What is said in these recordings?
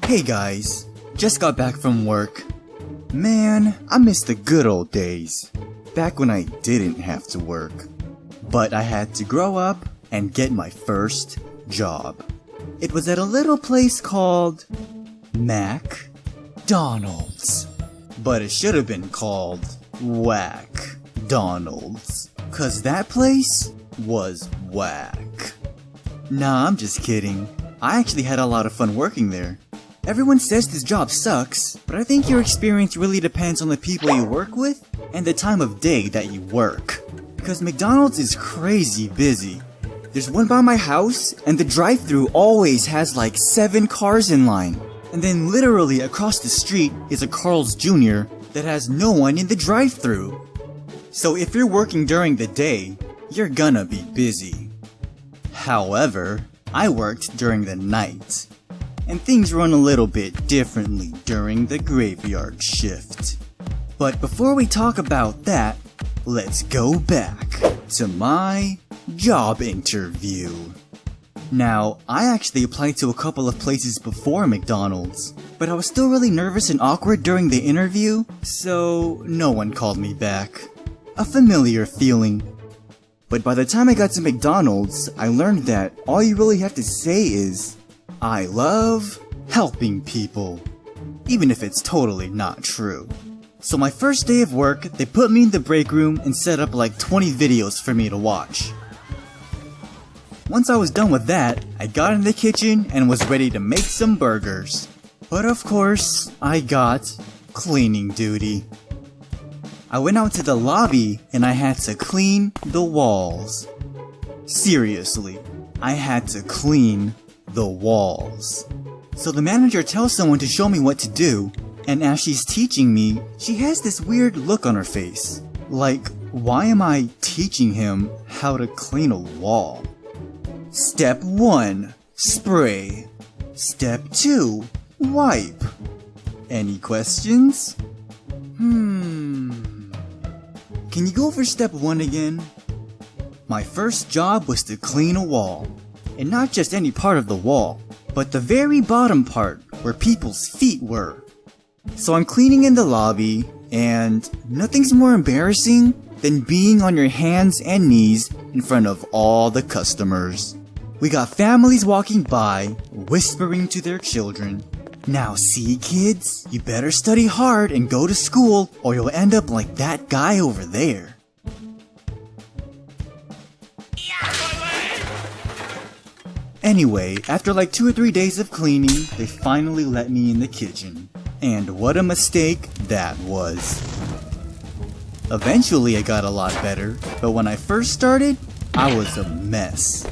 Hey guys, just got back from work. Man, I miss the good old days, back when I didn't have to work. But I had to grow up and get my first job. It was at a little place called McDonald's. But it should have been called Whack-Donald's, 'cause that place was whack. Nah, I'm just kidding. I actually had a lot of fun working there. Everyone says this job sucks, but I think your experience really depends on the people you work with and the time of day that you work. Because McDonald's is crazy busy. There's one by my house, and the drive-thru always has like 7 cars in line. And then literally across the street is a Carl's Jr. that has no one in the drive-thru. So if you're working during the day, you're gonna be busy. However, I worked during the night, and things run a little bit differently during the graveyard shift. But before we talk about that, let's go back to my job interview. Now, I actually applied to a couple of places before McDonald's, but I was still really nervous and awkward during the interview, so no one called me back. A familiar feeling. But by the time I got to McDonald's, I learned that all you really have to say is, I love helping people, even if it's totally not true. So my first day of work, they put me in the break room and set up like 20 videos for me to watch. Once I was done with that, I got in the kitchen and was ready to make some burgers. But of course, I got cleaning duty. I went out to the lobby and I had to clean the walls. Seriously, I had to clean the walls. So the manager tells someone to show me what to do, and as she's teaching me, she has this weird look on her face. Like, why am I teaching him how to clean a wall? Step 1, spray. Step 2, wipe. Any questions? Can you go over step 1 again? My first job was to clean a wall. And not just any part of the wall, but the very bottom part where people's feet were. So I'm cleaning in the lobby, and nothing's more embarrassing than being on your hands and knees in front of all the customers. We got families walking by, whispering to their children, "Now see kids, you better study hard and go to school or you'll end up like that guy over there." Anyway, after like 2 or 3 days of cleaning, they finally let me in the kitchen. And what a mistake that was. Eventually I got a lot better, but when I first started, I was a mess.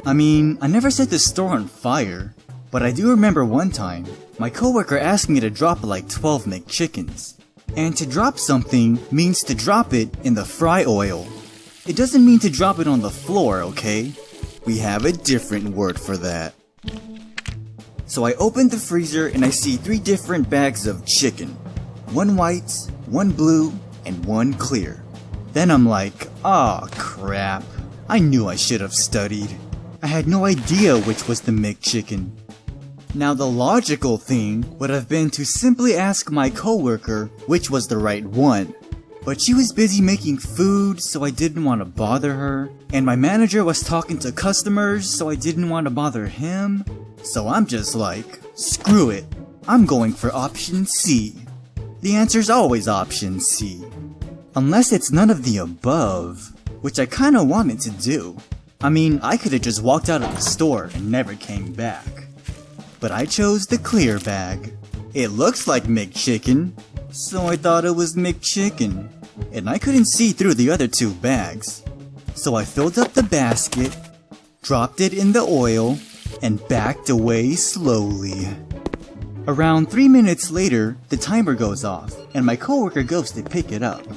I mean, I never set the store on fire, but I do remember one time, my coworker asked me to drop like 12 McChickens. And to drop something means to drop it in the fry oil. It doesn't mean to drop it on the floor, okay? We have a different word for that. So I opened the freezer and I see 3 different bags of chicken. 1 white, 1 blue, and 1 clear. Then I'm like, aw crap. I knew I should have studied. I had no idea which was the McChicken. Now the logical thing would have been to simply ask my coworker which was the right one. But she was busy making food, so I didn't want to bother her. And my manager was talking to customers, so I didn't want to bother him. So I'm just like, screw it. I'm going for option C. The answer's always option C. Unless it's none of the above, which I kinda wanted to do. I mean, I could've just walked out of the store and never came back. But I chose the clear bag. It looks like McChicken, so I thought it was McChicken. And I couldn't see through the other 2 bags. So I filled up the basket, dropped it in the oil, and backed away slowly. Around 3 minutes later, the timer goes off, and my coworker goes to pick it up.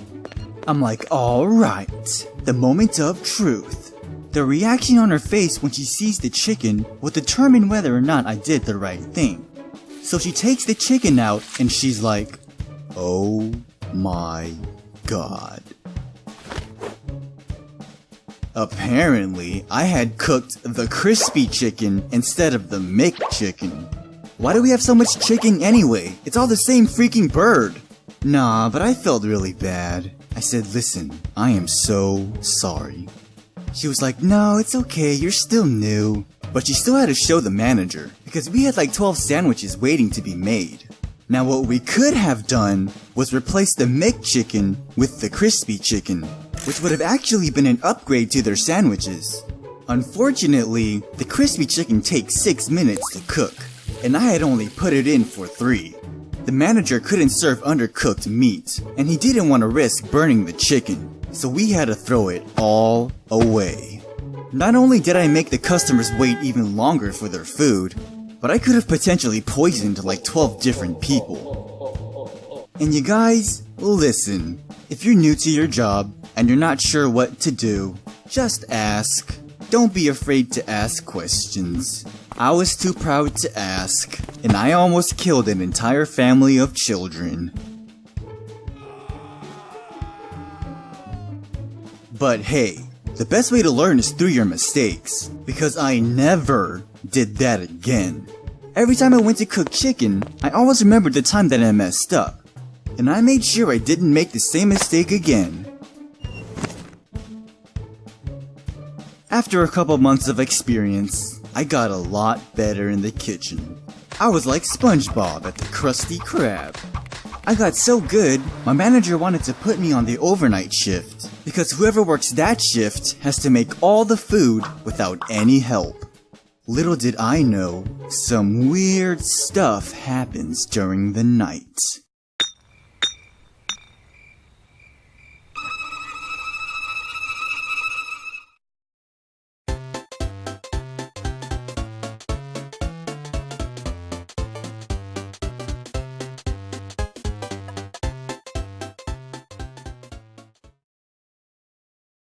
I'm like, alright, the moment of truth. The reaction on her face when she sees the chicken will determine whether or not I did the right thing. So she takes the chicken out, and she's like, oh my god. Apparently, I had cooked the crispy chicken instead of the McChicken. Why do we have so much chicken anyway? It's all the same freaking bird. Nah, but I felt really bad. I said, listen, I am so sorry. She was like, no, it's okay, you're still new. But she still had to show the manager, because we had like 12 sandwiches waiting to be made. Now what we could have done was replace the McChicken with the crispy chicken, which would have actually been an upgrade to their sandwiches. Unfortunately, the crispy chicken takes 6 minutes to cook, and I had only put it in for 3. The manager couldn't serve undercooked meat, and he didn't want to risk burning the chicken, so we had to throw it all away. Not only did I make the customers wait even longer for their food, but I could have potentially poisoned like 12 different people. And you guys, listen, if you're new to your job and you're not sure what to do, just ask. Don't be afraid to ask questions. I was too proud to ask, and I almost killed an entire family of children. But hey, the best way to learn is through your mistakes, because I never did that again. Every time I went to cook chicken, I always remembered the time that I messed up, and I made sure I didn't make the same mistake again. After a couple months of experience, I got a lot better in the kitchen. I was like SpongeBob at the Krusty Krab. I got so good, my manager wanted to put me on the overnight shift, because whoever works that shift has to make all the food without any help. Little did I know, some weird stuff happens during the night.